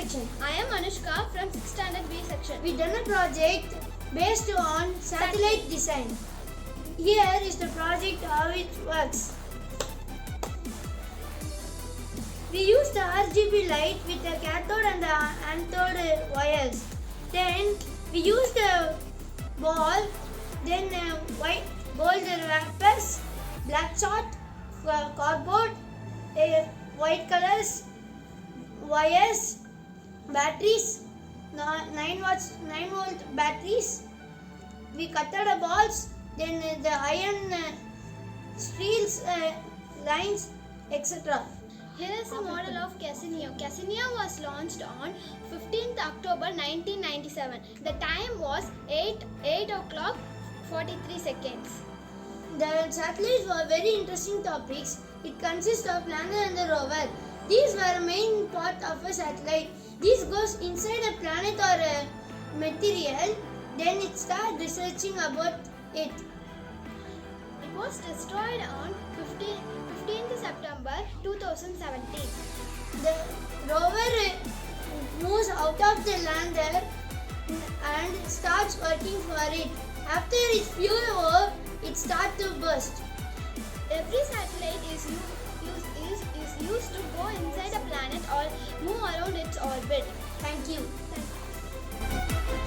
section. I am Anushka from 6th Standard B section. We done a project based on satellite design. Here is the project how it works. We use the RGB light with the cathode and the anode wires. Then we use the ball, then white gold wrappers, black chalk, cardboard, white colors, wires, batteries, 9 volt batteries. We cutted the balls, then the iron steels lines, etc. Here is a model of Cassini. Cassini was launched on 15th October 1997. The time was 8 o'clock 43 seconds. The satellites were very interesting topics. It consists of lander and the rover. These were a main part of a satellite. This goes inside a planet or a material. Then it starts researching about it. It was destroyed on 15th September 2017. The rover moves out of the lander and starts working for it. After its fuel over, it starts to burst. Every satellite is used to go inside a planet or move around its orbit. Thank you. Thank you.